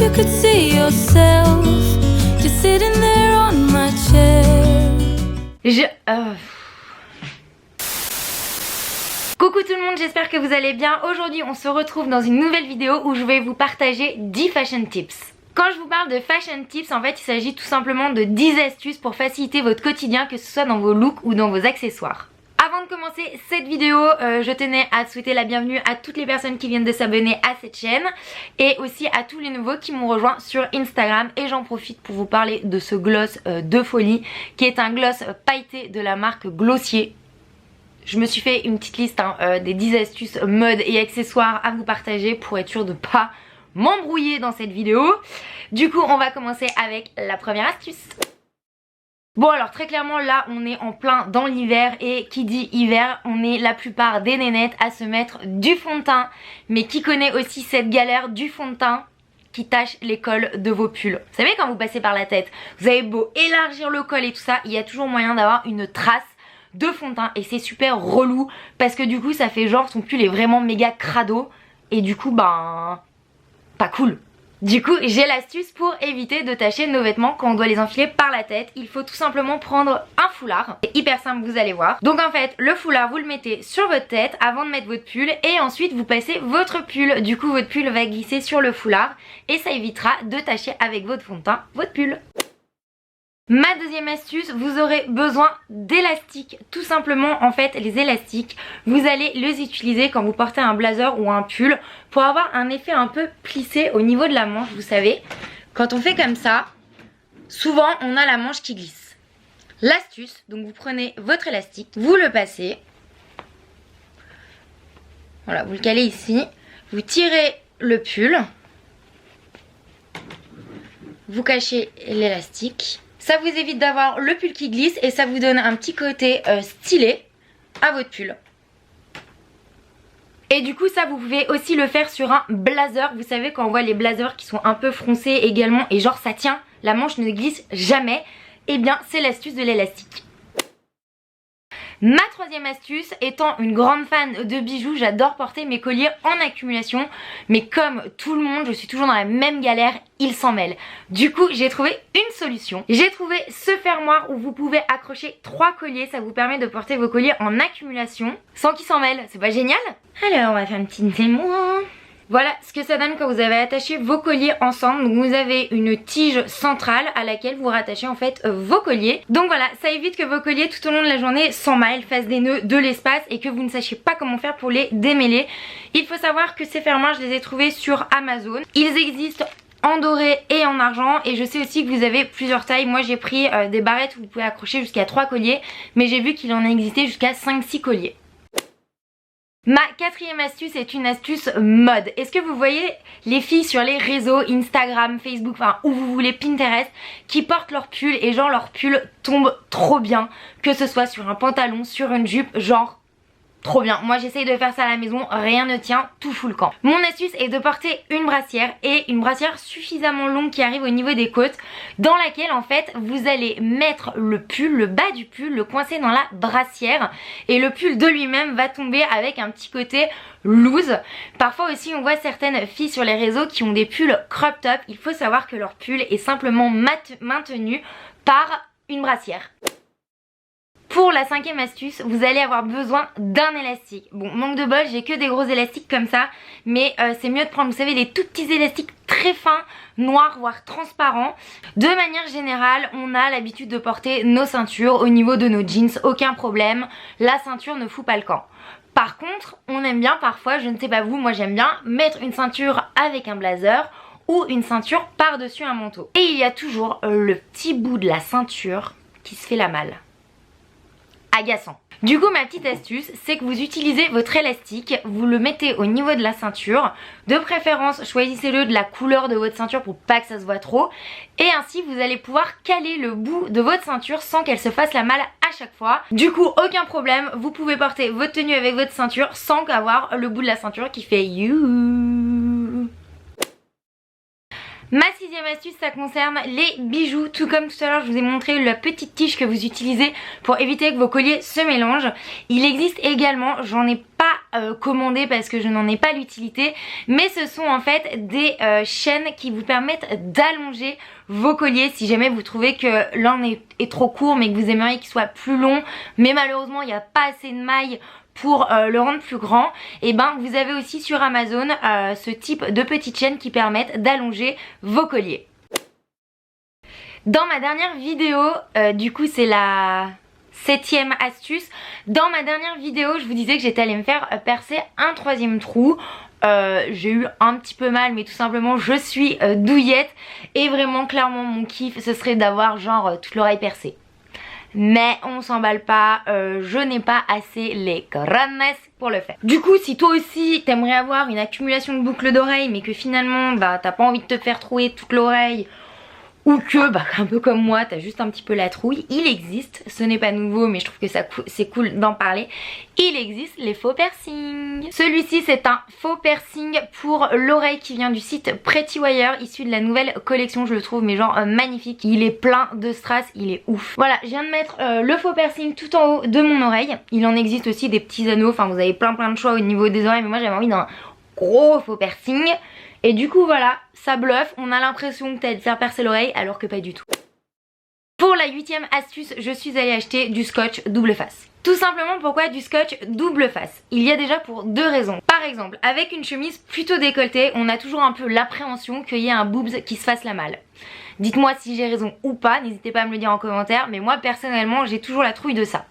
you could see yourself just sitting there on my chair. Coucou tout le monde, j'espère que vous allez bien. Aujourd'hui on se retrouve dans une nouvelle vidéo où je vais vous partager 10 fashion tips. Quand je vous parle de fashion tips, en fait il s'agit tout simplement de 10 astuces pour faciliter votre quotidien, que ce soit dans vos looks ou dans vos accessoires. Avant de commencer cette vidéo, je tenais à souhaiter la bienvenue à toutes les personnes qui viennent de s'abonner à cette chaîne et aussi à tous les nouveaux qui m'ont rejoint sur Instagram. Et j'en profite pour vous parler de ce gloss de folie qui est un gloss pailleté de la marque Glossier. Je me suis fait une petite liste des 10 astuces mode et accessoires à vous partager pour être sûr de pas m'embrouiller dans cette vidéo. Du coup on va commencer avec la première astuce. Bon alors très clairement là on est en plein dans l'hiver et qui dit hiver on est la plupart des nénettes à se mettre du fond de teint. Mais qui connaît aussi cette galère du fond de teint qui tache les cols de vos pulls. Vous savez quand vous passez par la tête, vous avez beau élargir le col et tout ça, il y a toujours moyen d'avoir une trace de fond de teint et c'est super relou parce que du coup ça fait genre son pull est vraiment méga crado et du coup ben pas cool. Du coup j'ai l'astuce pour éviter de tacher nos vêtements quand on doit les enfiler par la tête. Il faut tout simplement prendre un foulard. C'est hyper simple, vous allez voir. Donc en fait le foulard vous le mettez sur votre tête avant de mettre votre pull et ensuite vous passez votre pull. Du coup votre pull va glisser sur le foulard et ça évitera de tacher avec votre fond de teint votre pull. Ma deuxième astuce, vous aurez besoin d'élastiques. Tout simplement en fait les élastiques, vous allez les utiliser quand vous portez un blazer ou un pull pour avoir un effet un peu plissé au niveau de la manche. Vous savez, quand on fait comme ça, souvent on a la manche qui glisse. L'astuce, donc vous prenez votre élastique, vous le passez, voilà, vous le calez ici, vous tirez le pull, vous cachez l'élastique. Ça vous évite d'avoir le pull qui glisse et ça vous donne un petit côté stylé à votre pull. Et du coup ça vous pouvez aussi le faire sur un blazer. Vous savez quand on voit les blazers qui sont un peu froncés également et genre ça tient, la manche ne glisse jamais. Et bien c'est l'astuce de l'élastique. Ma troisième astuce, étant une grande fan de bijoux, j'adore porter mes colliers en accumulation. Mais comme tout le monde, je suis toujours dans la même galère, ils s'en mêlent. Du coup, j'ai trouvé une solution. J'ai trouvé ce fermoir où vous pouvez accrocher 3 colliers. Ça vous permet de porter vos colliers en accumulation sans qu'ils s'en mêlent. C'est pas génial? Alors, on va faire un petit démo. Voilà ce que ça donne quand vous avez attaché vos colliers ensemble. Donc vous avez une tige centrale à laquelle vous rattachez en fait vos colliers. Donc voilà, ça évite que vos colliers tout au long de la journée s'emmêlent, fassent des nœuds, de l'espace et que vous ne sachiez pas comment faire pour les démêler. Il faut savoir que ces fermoirs, je les ai trouvés sur Amazon. Ils existent en doré et en argent et je sais aussi que vous avez plusieurs tailles. Moi j'ai pris des barrettes où vous pouvez accrocher jusqu'à 3 colliers, mais j'ai vu qu'il en existait jusqu'à 5-6 colliers. Ma quatrième astuce est une astuce mode. Est-ce que vous voyez les filles sur les réseaux, Instagram, Facebook, enfin où vous voulez, Pinterest, qui portent leur pull et genre leur pull tombe trop bien, que ce soit sur un pantalon, sur une jupe, genre trop bien. Moi j'essaye de faire ça à la maison, rien ne tient, tout fout le camp. Mon astuce est de porter une brassière et une brassière suffisamment longue qui arrive au niveau des côtes, dans laquelle en fait vous allez mettre le pull, le bas du pull, le coincer dans la brassière et le pull de lui-même va tomber avec un petit côté loose. Parfois aussi on voit certaines filles sur les réseaux qui ont des pulls crop top. Il faut savoir que leur pull est simplement maintenu par une brassière. Pour la cinquième astuce, vous allez avoir besoin d'un élastique. Bon, manque de bol, j'ai que des gros élastiques comme ça, mais c'est mieux de prendre, vous savez, les tout petits élastiques très fins, noirs, voire transparents. De manière générale, on a l'habitude de porter nos ceintures au niveau de nos jeans, aucun problème, la ceinture ne fout pas le camp. Par contre, on aime bien parfois, je ne sais pas vous, moi j'aime bien mettre une ceinture avec un blazer ou une ceinture par-dessus un manteau. Et il y a toujours le petit bout de la ceinture qui se fait la malle. Agaçant. Du coup ma petite astuce c'est que vous utilisez votre élastique, vous le mettez au niveau de la ceinture, de préférence choisissez-le de la couleur de votre ceinture pour pas que ça se voit trop et ainsi vous allez pouvoir caler le bout de votre ceinture sans qu'elle se fasse la malle à chaque fois. Du coup aucun problème, vous pouvez porter votre tenue avec votre ceinture sans avoir le bout de la ceinture qui fait you. Ma sixième astuce, ça concerne les bijoux. Tout comme tout à l'heure je vous ai montré la petite tige que vous utilisez pour éviter que vos colliers se mélangent. Il existe également, j'en ai pas pas commandé parce que je n'en ai pas l'utilité, mais ce sont en fait des chaînes qui vous permettent d'allonger vos colliers si jamais vous trouvez que l'un est trop court mais que vous aimeriez qu'il soit plus long, mais malheureusement il n'y a pas assez de mailles pour le rendre plus grand. Et ben vous avez aussi sur Amazon ce type de petites chaînes qui permettent d'allonger vos colliers. Dans ma dernière vidéo, du coup c'est la 7e astuce. Dans ma dernière vidéo je vous disais que j'étais allée me faire percer un 3e trou. J'ai eu un petit peu mal, mais tout simplement je suis douillette et vraiment clairement mon kiff ce serait d'avoir genre toute l'oreille percée. Mais on s'emballe pas, je n'ai pas assez les granes pour le faire. Du coup si toi aussi t'aimerais avoir une accumulation de boucles d'oreilles mais que finalement bah t'as pas envie de te faire trouer toute l'oreille, ou que, bah, un peu comme moi, t'as juste un petit peu la trouille, il existe, ce n'est pas nouveau mais je trouve que c'est cool d'en parler, il existe les faux piercings. Celui-ci c'est un faux piercing pour l'oreille qui vient du site Pretty Wire, issu de la nouvelle collection, je le trouve mais genre magnifique, il est plein de strass, il est ouf. Voilà, je viens de mettre le faux piercing tout en haut de mon oreille, il en existe aussi des petits anneaux, enfin vous avez plein de choix au niveau des oreilles mais moi j'avais envie d'un gros faux piercing. Et du coup voilà, ça bluffe, on a l'impression que t'as de faire percer l'oreille alors que pas du tout. Pour la 8e astuce, je suis allée acheter du scotch double face. Tout simplement pourquoi du scotch double face? Il y a déjà pour 2 raisons. Par exemple, avec une chemise plutôt décolletée, on a toujours un peu l'appréhension qu'il y ait un boobs qui se fasse la malle. Dites-moi si j'ai raison ou pas, n'hésitez pas à me le dire en commentaire, mais moi personnellement j'ai toujours la trouille de ça.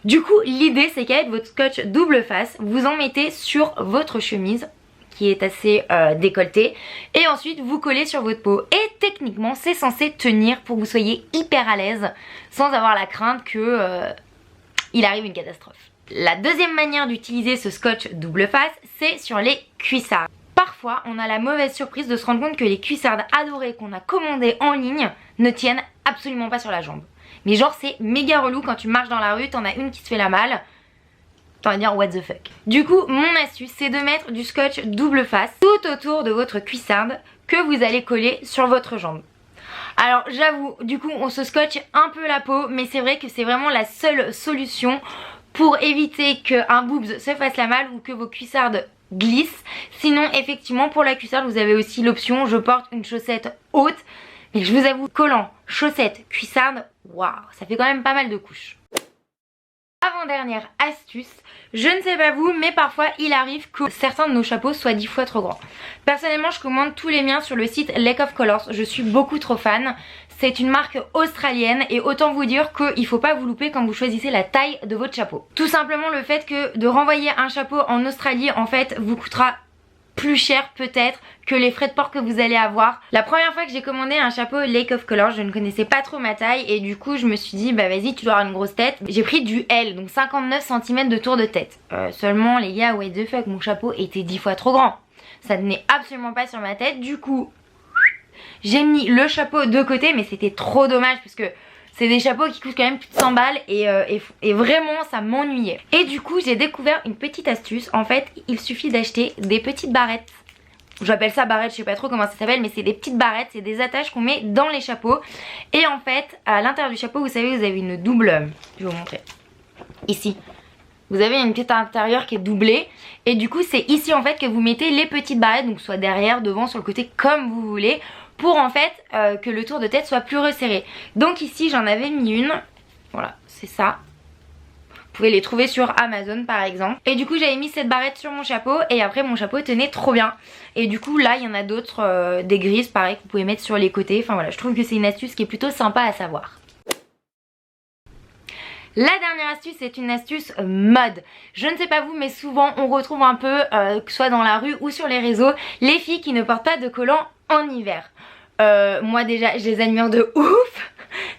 Du coup l'idée c'est qu'avec votre scotch double face, vous en mettez sur votre chemise qui est assez décolleté et ensuite vous collez sur votre peau et techniquement c'est censé tenir pour que vous soyez hyper à l'aise sans avoir la crainte que il arrive une catastrophe. La deuxième manière d'utiliser ce scotch double face c'est sur les cuissardes. Parfois on a la mauvaise surprise de se rendre compte que les cuissardes adorées qu'on a commandées en ligne ne tiennent absolument pas sur la jambe. Mais genre c'est méga relou quand tu marches dans la rue, t'en as une qui se fait la malle. On va dire what the fuck. Du coup mon astuce c'est de mettre du scotch double face tout autour de votre cuissarde que vous allez coller sur votre jambe. Alors j'avoue du coup on se scotche un peu la peau mais c'est vrai que c'est vraiment la seule solution pour éviter qu'un boobs se fasse la malle ou que vos cuissardes glissent. Sinon effectivement pour la cuissarde vous avez aussi l'option je porte une chaussette haute, mais je vous avoue collant, chaussette, cuissarde, waouh ça fait quand même pas mal de couches. Avant-dernière astuce, je ne sais pas vous mais parfois il arrive que certains de nos chapeaux soient 10 fois trop grands. Personnellement je commande tous les miens sur le site Lake of Colors, je suis beaucoup trop fan. C'est une marque australienne et autant vous dire qu'il ne faut pas vous louper quand vous choisissez la taille de votre chapeau. Tout simplement le fait que de renvoyer un chapeau en Australie en fait vous coûtera plus cher peut-être que les frais de port que vous allez avoir. La première fois que j'ai commandé un chapeau Lake of Colors, je ne connaissais pas trop ma taille et du coup je me suis dit bah vas-y tu dois avoir une grosse tête. J'ai pris du L, donc 59 cm de tour de tête. Seulement les gars, what the fuck, mon chapeau était 10 fois trop grand. Ça tenait absolument pas sur ma tête, du coup j'ai mis le chapeau de côté mais c'était trop dommage parce que c'est des chapeaux qui coûtent quand même plus de 100 balles et vraiment ça m'ennuyait. Et du coup j'ai découvert une petite astuce. En fait il suffit d'acheter des petites barrettes. J'appelle ça barrettes, je sais pas trop comment ça s'appelle, mais c'est des petites barrettes, c'est des attaches qu'on met dans les chapeaux. Et en fait à l'intérieur du chapeau vous savez vous avez une double, je vais vous montrer, ici. Vous avez une petite intérieure qui est doublée et du coup c'est ici en fait que vous mettez les petites barrettes, donc soit derrière, devant, sur le côté comme vous voulez, pour en fait que le tour de tête soit plus resserré. Donc ici j'en avais mis une, voilà c'est ça. Vous pouvez les trouver sur Amazon par exemple. Et du coup j'avais mis cette barrette sur mon chapeau et après mon chapeau tenait trop bien. Et du coup là il y en a d'autres, des grises pareil que vous pouvez mettre sur les côtés. Enfin voilà, je trouve que c'est une astuce qui est plutôt sympa à savoir. La dernière astuce c'est une astuce mode. Je ne sais pas vous mais souvent on retrouve un peu, que ce soit dans la rue ou sur les réseaux, les filles qui ne portent pas de collant en hiver. Moi déjà je les admire de ouf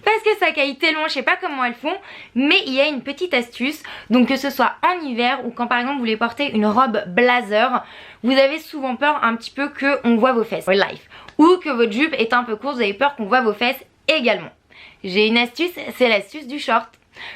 parce que ça caille tellement, je sais pas comment elles font, mais il y a une petite astuce. Donc que ce soit en hiver ou quand par exemple vous voulez porter une robe blazer, vous avez souvent peur un petit peu qu'on voit vos fesses, life, ou que votre jupe est un peu courte, vous avez peur qu'on voit vos fesses également. J'ai une astuce, c'est l'astuce du short.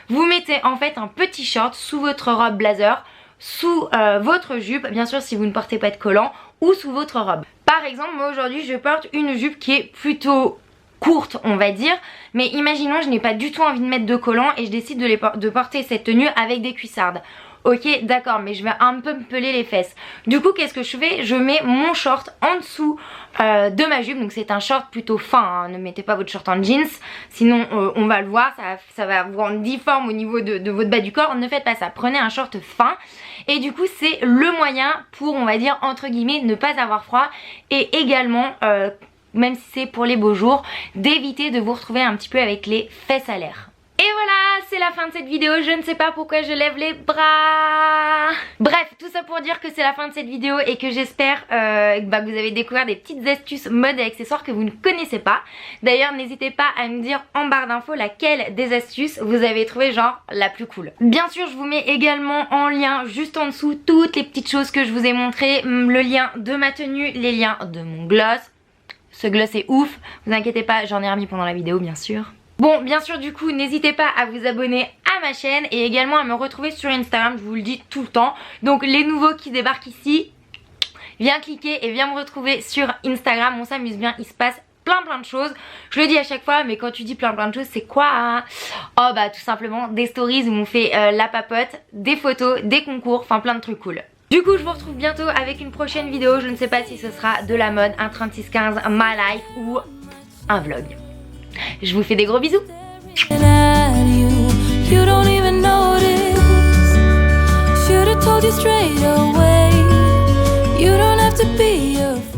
Vous mettez en fait un petit short sous votre robe blazer, sous votre jupe, bien sûr si vous ne portez pas de collant, ou sous votre robe. Par exemple moi aujourd'hui je porte une jupe qui est plutôt courte on va dire, mais imaginons je n'ai pas du tout envie de mettre de collant et je décide de porter cette tenue avec des cuissardes. Ok, d'accord, mais je vais un peu me peler les fesses. Du coup, qu'est-ce que je fais? Je mets mon short en dessous de ma jupe. Donc c'est un short plutôt fin, hein. Ne mettez pas votre short en jeans, sinon on va le voir, ça va vous rendre difforme au niveau de votre bas du corps. Ne faites pas ça, prenez un short fin. Et du coup c'est le moyen pour, on va dire, entre guillemets, ne pas avoir froid. Et également, même si c'est pour les beaux jours, d'éviter de vous retrouver un petit peu avec les fesses à l'air. Et voilà, c'est la fin de cette vidéo. Je ne sais pas pourquoi je lève les bras. Bref, tout ça pour dire que c'est la fin de cette vidéo et que j'espère que vous avez découvert des petites astuces mode et accessoires que vous ne connaissez pas. D'ailleurs, n'hésitez pas à me dire en barre d'infos laquelle des astuces vous avez trouvé genre la plus cool. Bien sûr, je vous mets également en lien juste en dessous toutes les petites choses que je vous ai montrées. Le lien de ma tenue, les liens de mon gloss. Ce gloss est ouf, vous inquiétez pas, j'en ai remis pendant la vidéo bien sûr. Bon, bien sûr, du coup, n'hésitez pas à vous abonner à ma chaîne et également à me retrouver sur Instagram, je vous le dis tout le temps. Donc les nouveaux qui débarquent ici, viens cliquer et viens me retrouver sur Instagram, on s'amuse bien, il se passe plein de choses. Je le dis à chaque fois, mais quand tu dis plein de choses, c'est quoi hein? Oh bah tout simplement des stories où on fait la papote, des photos, des concours, enfin plein de trucs cool. Du coup je vous retrouve bientôt avec une prochaine vidéo, je ne sais pas si ce sera de la mode, un 3615, my life ou un vlog. Je vous fais des gros bisous. You don't even notice. Should've told you straight away. You don't have to be afraid.